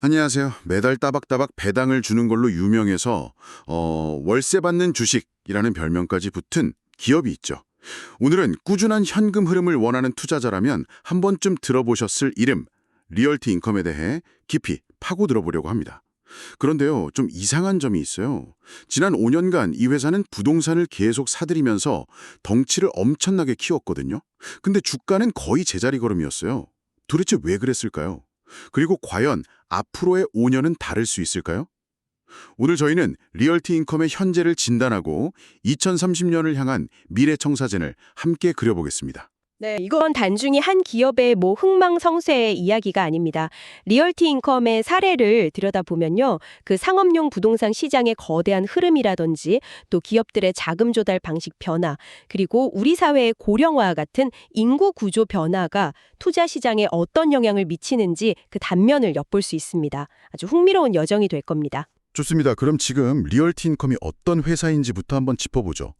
안녕하세요. 매달 따박따박 배당을 주는 걸로 유명해서 월세 받는 주식이라는 별명까지 붙은 기업이 있죠. 오늘은 꾸준한 현금 흐름을 원하는 투자자라면 한 번쯤 들어보셨을 이름, 리얼티 인컴에 대해 깊이 파고 들어보려고 합니다. 그런데요, 좀 이상한 점이 있어요. 지난 5년간 이 회사는 부동산을 계속 사들이면서 덩치를 엄청나게 키웠거든요. 근데 주가는 거의 제자리 걸음이었어요. 도대체 왜 그랬을까요? 그리고 과연 앞으로의 5년은 다를 수 있을까요? 오늘 저희는 리얼티 인컴의 현재를 진단하고 2030년을 향한 미래 청사진을 함께 그려보겠습니다. 네, 이건 단순히 한 기업의 흥망성쇠의 이야기가 아닙니다. 리얼티 인컴의 사례를 들여다보면요. 그 상업용 부동산 시장의 거대한 흐름이라든지 또 기업들의 자금 조달 방식 변화, 그리고 우리 사회의 고령화와 같은 인구 구조 변화가 투자 시장에 어떤 영향을 미치는지 그 단면을 엿볼 수 있습니다. 아주 흥미로운 여정이 될 겁니다. 좋습니다. 그럼 지금 리얼티 인컴이 어떤 회사인지부터 한번 짚어보죠.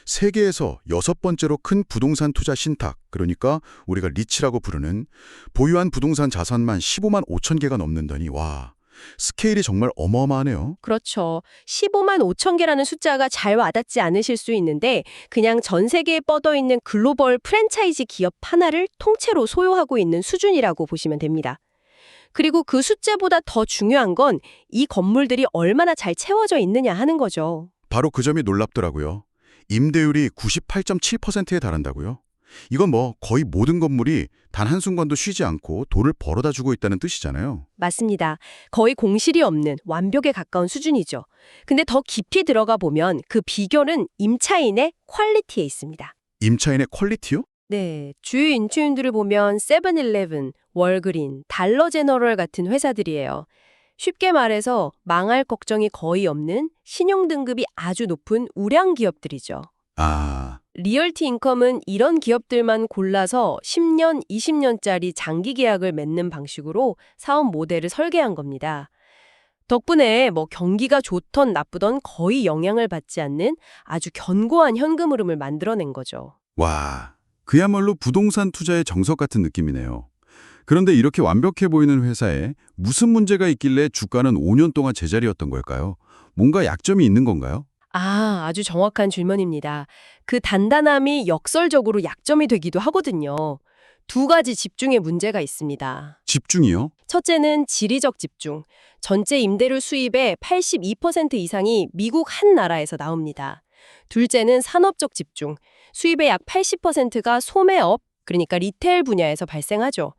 세계에서 6번째로 큰 부동산 투자 신탁, 그러니까 우리가 리치라고 부르는 보유한 부동산 자산만 15만 5천 개가 넘는다니 와, 스케일이 정말 어마어마하네요. 그렇죠. 15만 5천 개라는 숫자가 잘 와닿지 않으실 수 있는데 그냥 전 세계에 뻗어있는 글로벌 프랜차이즈 기업 하나를 통째로 소유하고 있는 수준이라고 보시면 됩니다. 그리고 그 숫자보다 더 중요한 건 이 건물들이 얼마나 잘 채워져 있느냐 하는 거죠. 바로 그 점이 놀랍더라고요. 임대율이 98.7%에 달한다고요? 이건 거의 모든 건물이 단 한순간도 쉬지 않고 돈을 벌어다 주고 있다는 뜻이잖아요. 맞습니다. 거의 공실이 없는 완벽에 가까운 수준이죠. 근데 더 깊이 들어가 보면 그 비결은 임차인의 퀄리티에 있습니다. 임차인의 퀄리티요? 네, 주요 인수인들을 보면 세븐일레븐, 월그린, 달러 제너럴 같은 회사들이에요. 쉽게 말해서 망할 걱정이 거의 없는 신용 등급이 아주 높은 우량 기업들이죠. 아, 리얼티 인컴은 이런 기업들만 골라서 10년, 20년짜리 장기 계약을 맺는 방식으로 사업 모델을 설계한 겁니다. 덕분에 경기가 좋던 나쁘던 거의 영향을 받지 않는 아주 견고한 현금 흐름을 만들어낸 거죠. 와, 그야말로 부동산 투자의 정석 같은 느낌이네요. 그런데 이렇게 완벽해 보이는 회사에 무슨 문제가 있길래 주가는 5년 동안 제자리였던 걸까요? 뭔가 약점이 있는 건가요? 아주 정확한 질문입니다. 그 단단함이 역설적으로 약점이 되기도 하거든요. 두 가지 집중의 문제가 있습니다. 집중이요? 첫째는 지리적 집중. 전체 임대료 수입의 82% 이상이 미국 한 나라에서 나옵니다. 둘째는 산업적 집중. 수입의 약 80%가 소매업, 그러니까 리테일 분야에서 발생하죠.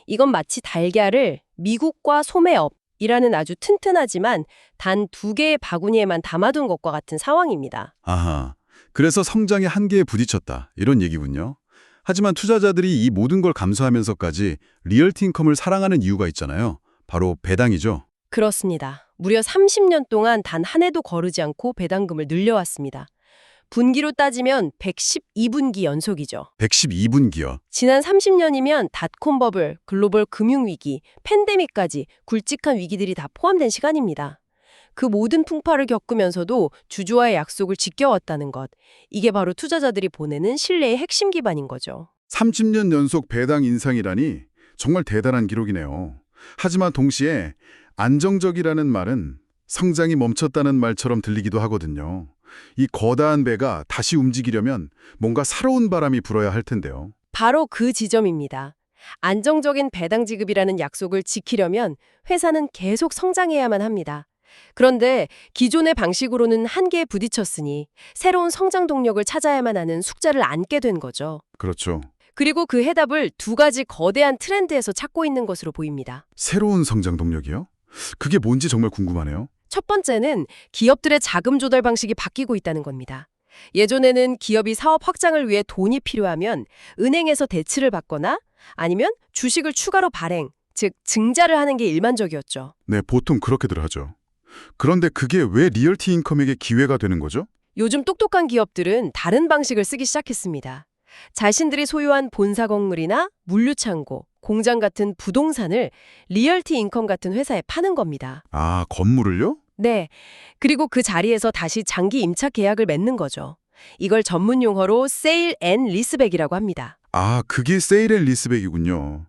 이건 마치 달걀을 미국과 소매업이라는 아주 튼튼하지만 단 두 개의 바구니에만 담아둔 것과 같은 상황입니다. 아하, 그래서 성장의 한계에 부딪혔다, 이런 얘기군요. 하지만 투자자들이 이 모든 걸 감수하면서까지 리얼티 인컴을 사랑하는 이유가 있잖아요. 바로 배당이죠. 그렇습니다. 무려 30년 동안 단 한 해도 거르지 않고 배당금을 늘려왔습니다. 분기로 따지면 112분기 연속이죠. 112분기요. 지난 30년이면 닷컴 버블, 글로벌 금융위기, 팬데믹까지 굵직한 위기들이 다 포함된 시간입니다. 그 모든 풍파를 겪으면서도 주주와의 약속을 지켜왔다는 것. 이게 바로 투자자들이 보내는 신뢰의 핵심 기반인 거죠. 30년 연속 배당 인상이라니 정말 대단한 기록이네요. 하지만 동시에 안정적이라는 말은 성장이 멈췄다는 말처럼 들리기도 하거든요. 이 거대한 배가 다시 움직이려면 뭔가 살아온 바람이 불어야 할 텐데요. 바로 그 지점입니다. 안정적인 배당 지급이라는 약속을 지키려면 회사는 계속 성장해야만 합니다. 그런데 기존의 방식으로는 한계에 부딪혔으니 새로운 성장 동력을 찾아야만 하는 숙제를 안게 된 거죠. 그렇죠. 그리고 그 해답을 두 가지 거대한 트렌드에서 찾고 있는 것으로 보입니다. 새로운 성장 동력이요? 그게 뭔지 정말 궁금하네요. 첫 번째는 기업들의 자금 조달 방식이 바뀌고 있다는 겁니다. 예전에는 기업이 사업 확장을 위해 돈이 필요하면 은행에서 대출을 받거나 아니면 주식을 추가로 발행, 즉 증자를 하는 게 일반적이었죠. 네, 보통 그렇게들 하죠. 그런데 그게 왜 리얼티 인컴에게 기회가 되는 거죠? 요즘 똑똑한 기업들은 다른 방식을 쓰기 시작했습니다. 자신들이 소유한 본사 건물이나 물류창고, 공장 같은 부동산을 리얼티 인컴 같은 회사에 파는 겁니다. 아, 건물을요? 네. 그리고 그 자리에서 다시 장기 임차 계약을 맺는 거죠. 이걸 전문 용어로 세일 앤 리스백이라고 합니다. 아, 그게 세일 앤 리스백이군요.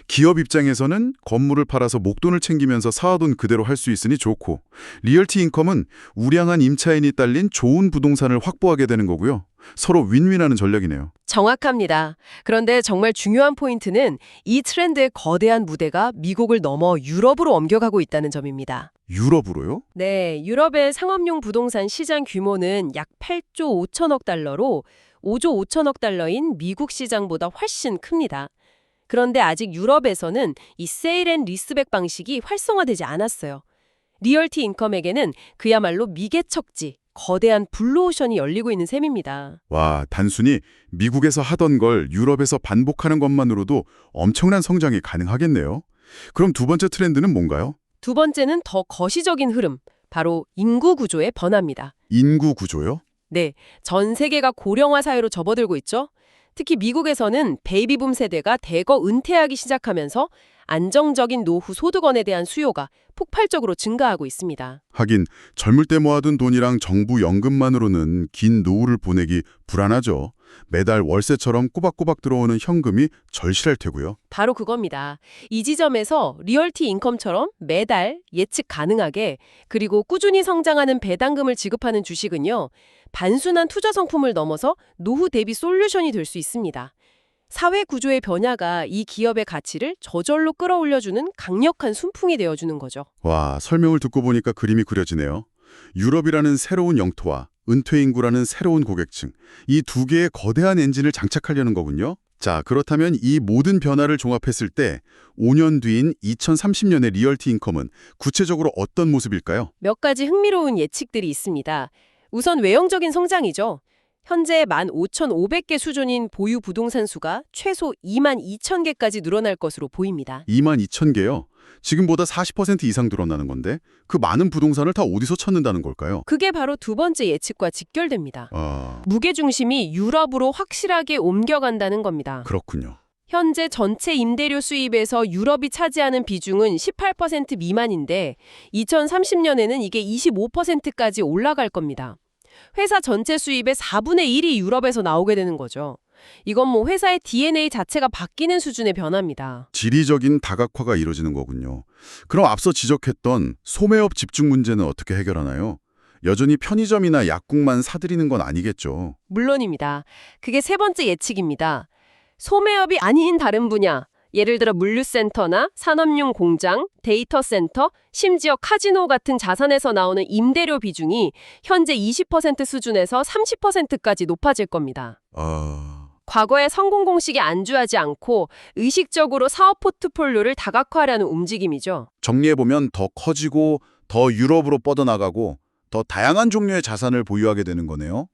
기업 입장에서는 건물을 팔아서 목돈을 챙기면서 사화돈 그대로 할 수 있으니 좋고, 리얼티 인컴은 우량한 임차인이 딸린 좋은 부동산을 확보하게 되는 거고요. 서로 윈윈하는 전략이네요. 정확합니다. 그런데 정말 중요한 포인트는 이 트렌드의 거대한 무대가 미국을 넘어 유럽으로 옮겨가고 있다는 점입니다. 유럽으로요? 네, 유럽의 상업용 부동산 시장 규모는 약 8조 5천억 달러로 5조 5천억 달러인 미국 시장보다 훨씬 큽니다. 그런데 아직 유럽에서는 이 세일 앤 리스백 방식이 활성화되지 않았어요. 리얼티 인컴에게는 그야말로 미개척지, 거대한 블루오션이 열리고 있는 셈입니다. 와, 단순히 미국에서 하던 걸 유럽에서 반복하는 것만으로도 엄청난 성장이 가능하겠네요. 그럼 두 번째 트렌드는 뭔가요? 두 번째는 더 거시적인 흐름, 바로 인구 구조의 변화입니다. 인구 구조요? 네, 전 세계가 고령화 사회로 접어들고 있죠. 특히 미국에서는 베이비붐 세대가 대거 은퇴하기 시작하면서 안정적인 노후 소득원에 대한 수요가 폭발적으로 증가하고 있습니다. 하긴 젊을 때 모아둔 돈이랑 정부 연금만으로는 긴 노후를 보내기 불안하죠. 매달 월세처럼 꼬박꼬박 들어오는 현금이 절실할 테고요. 바로 그겁니다. 이 지점에서 리얼티 인컴처럼 매달 예측 가능하게 그리고 꾸준히 성장하는 배당금을 지급하는 주식은요. 단순한 투자 상품을 넘어서 노후 대비 솔루션이 될 수 있습니다. 사회 구조의 변화가 이 기업의 가치를 저절로 끌어올려주는 강력한 순풍이 되어주는 거죠. 와, 설명을 듣고 보니까 그림이 그려지네요. 유럽이라는 새로운 영토와 은퇴 인구라는 새로운 고객층, 이 두 개의 거대한 엔진을 장착하려는 거군요. 자, 그렇다면 이 모든 변화를 종합했을 때 5년 뒤인 2030년의 리얼티 인컴은 구체적으로 어떤 모습일까요? 몇 가지 흥미로운 예측들이 있습니다. 우선 외형적인 성장이죠. 현재 15,500개 수준인 보유 부동산 수가 최소 22,000개까지 늘어날 것으로 보입니다. 22,000개요. 지금보다 40% 이상 늘어나는 건데 그 많은 부동산을 다 어디서 찾는다는 걸까요? 그게 바로 두 번째 예측과 직결됩니다. 아, 무게중심이 유럽으로 확실하게 옮겨간다는 겁니다. 그렇군요. 현재 전체 임대료 수입에서 유럽이 차지하는 비중은 18% 미만인데 2030년에는 이게 25%까지 올라갈 겁니다. 회사 전체 수입의 4분의 1이 유럽에서 나오게 되는 거죠. 이건 뭐 회사의 DNA 자체가 바뀌는 수준의 변화입니다. 지리적인 다각화가 이루어지는 거군요. 그럼 앞서 지적했던 소매업 집중 문제는 어떻게 해결하나요? 여전히 편의점이나 약국만 사들이는 건 아니겠죠. 물론입니다. 그게 세 번째 예측입니다. 소매업이 아닌 다른 분야, 예를 들어 물류센터나 산업용 공장, 데이터 센터, 심지어 카지노 같은 자산에서 나오는 임대료 비중이 현재 20% 수준에서 30%까지 높아질 겁니다. 과거의 성공 공식에 안주하지 않고 의식적으로 사업 포트폴리오를 다각화하려는 움직임이죠. 정리해보면 더 커지고 더 유럽으로 뻗어나가고 더 다양한 종류의 자산을 보유하게 되는 거네요.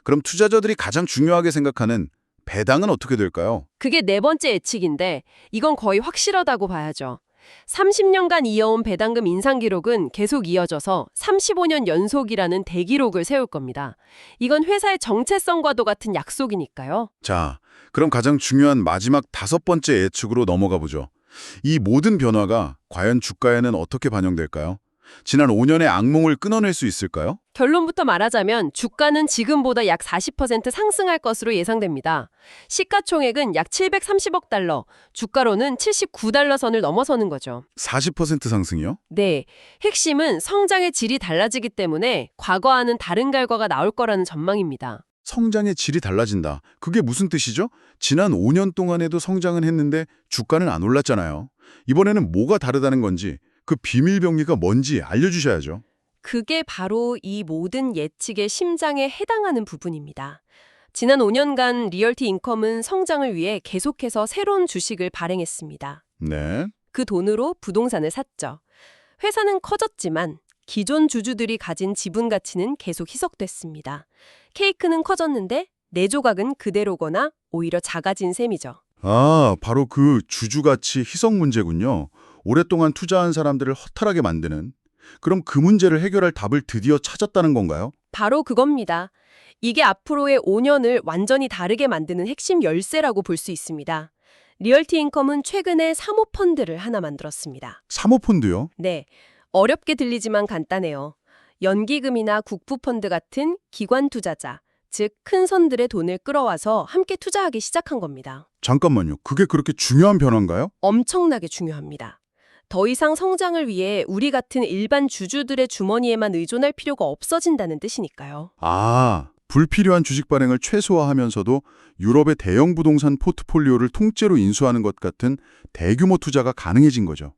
그럼 투자자들이 가장 중요하게 생각하는 배당은 어떻게 될까요? 그게 네 번째 예측인데 이건 거의 확실하다고 봐야죠. 30년간 이어온 배당금 인상 기록은 계속 이어져서 35년 연속이라는 대기록을 세울 겁니다. 이건 회사의 정체성과도 같은 약속이니까요. 자, 그럼 가장 중요한 마지막 다섯 번째 예측으로 넘어가 보죠. 이 모든 변화가 과연 주가에는 어떻게 반영될까요? 지난 5년의 악몽을 끊어낼 수 있을까요? 결론부터 말하자면 주가는 지금보다 약 40% 상승할 것으로 예상됩니다. 시가총액은 약 730억 달러, 주가로는 79달러 선을 넘어서는 거죠. 40% 상승이요? 네, 핵심은 성장의 질이 달라지기 때문에 과거와는 다른 결과가 나올 거라는 전망입니다. 성장의 질이 달라진다. 그게 무슨 뜻이죠? 지난 5년 동안에도 성장은 했는데 주가는 안 올랐잖아요. 이번에는 뭐가 다르다는 건지 그 비밀 병리가 뭔지 알려주셔야죠. 그게 바로 이 모든 예측의 심장에 해당하는 부분입니다. 지난 5년간 리얼티 인컴은 성장을 위해 계속해서 새로운 주식을 발행했습니다. 네. 그 돈으로 부동산을 샀죠. 회사는 커졌지만 기존 주주들이 가진 지분 가치는 계속 희석됐습니다. 케이크는 커졌는데 내 조각은 그대로거나 오히려 작아진 셈이죠. 아, 바로 그 주주가치 희석 문제군요. 오랫동안 투자한 사람들을 허탈하게 만드는. 그럼 그 문제를 해결할 답을 드디어 찾았다는 건가요? 바로 그겁니다. 이게 앞으로의 5년을 완전히 다르게 만드는 핵심 열쇠라고 볼 수 있습니다. 리얼티 인컴은 최근에 사모펀드를 하나 만들었습니다. 사모펀드요? 네, 어렵게 들리지만 간단해요. 연기금이나 국부펀드 같은 기관 투자자, 즉 큰 선들의 돈을 끌어와서 함께 투자하기 시작한 겁니다. 잠깐만요. 그게 그렇게 중요한 변화인가요? 엄청나게 중요합니다. 더 이상 성장을 위해 우리 같은 일반 주주들의 주머니에만 의존할 필요가 없어진다는 뜻이니까요. 아, 불필요한 주식 발행을 최소화하면서도 유럽의 대형 부동산 포트폴리오를 통째로 인수하는 것 같은 대규모 투자가 가능해진 거죠.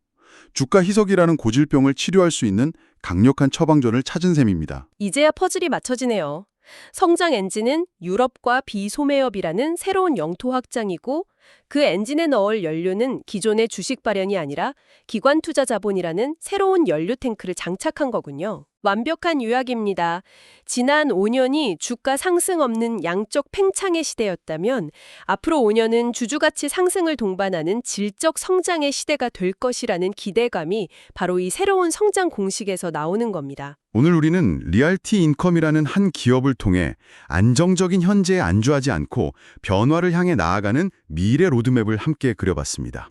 주가 희석이라는 고질병을 치료할 수 있는 강력한 처방전을 찾은 셈입니다. 이제야 퍼즐이 맞춰지네요. 성장 엔진은 유럽과 비소매업이라는 새로운 영토 확장이고 그 엔진에 넣을 연료는 기존의 주식 발현이 아니라 기관 투자 자본이라는 새로운 연료 탱크를 장착한 거군요. 완벽한 요약입니다. 지난 5년이 주가 상승 없는 양적 팽창의 시대였다면 앞으로 5년은 주주가치 상승을 동반하는 질적 성장의 시대가 될 것이라는 기대감이 바로 이 새로운 성장 공식에서 나오는 겁니다. 오늘 우리는 리얼티 인컴이라는 한 기업을 통해 안정적인 현재에 안주하지 않고 변화를 향해 나아가는 미래 로드맵을 함께 그려봤습니다.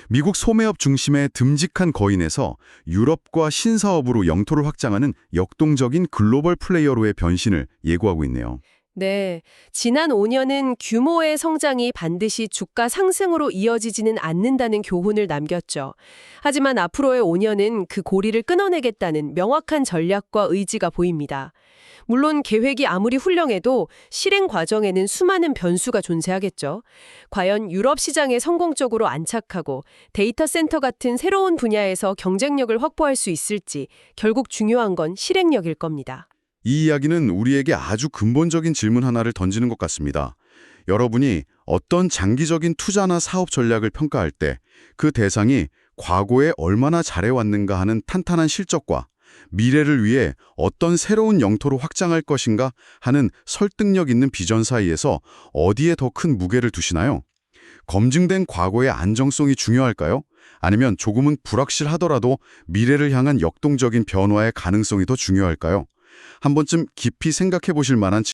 미국 소매업 중심의 듬직한 거인에서 유럽과 신사업으로 영토를 확장하는 역동적인 글로벌 플레이어로의 변신을 예고하고 있네요. 네, 지난 5년은 규모의 성장이 반드시 주가 상승으로 이어지지는 않는다는 교훈을 남겼죠. 하지만 앞으로의 5년은 그 고리를 끊어내겠다는 명확한 전략과 의지가 보입니다. 물론 계획이 아무리 훌륭해도 실행 과정에는 수많은 변수가 존재하겠죠. 과연 유럽 시장에 성공적으로 안착하고 데이터 센터 같은 새로운 분야에서 경쟁력을 확보할 수 있을지 결국 중요한 건 실행력일 겁니다. 이 이야기는 우리에게 아주 근본적인 질문 하나를 던지는 것 같습니다. 여러분이 어떤 장기적인 투자나 사업 전략을 평가할 때 그 대상이 과거에 얼마나 잘해왔는가 하는 탄탄한 실적과 미래를 위해 어떤 새로운 영토로 확장할 것인가 하는 설득력 있는 비전 사이에서 어디에 더 큰 무게를 두시나요? 검증된 과거의 안정성이 중요할까요? 아니면 조금은 불확실하더라도 미래를 향한 역동적인 변화의 가능성이 더 중요할까요? 한 번쯤 깊이 생각해 보실 만한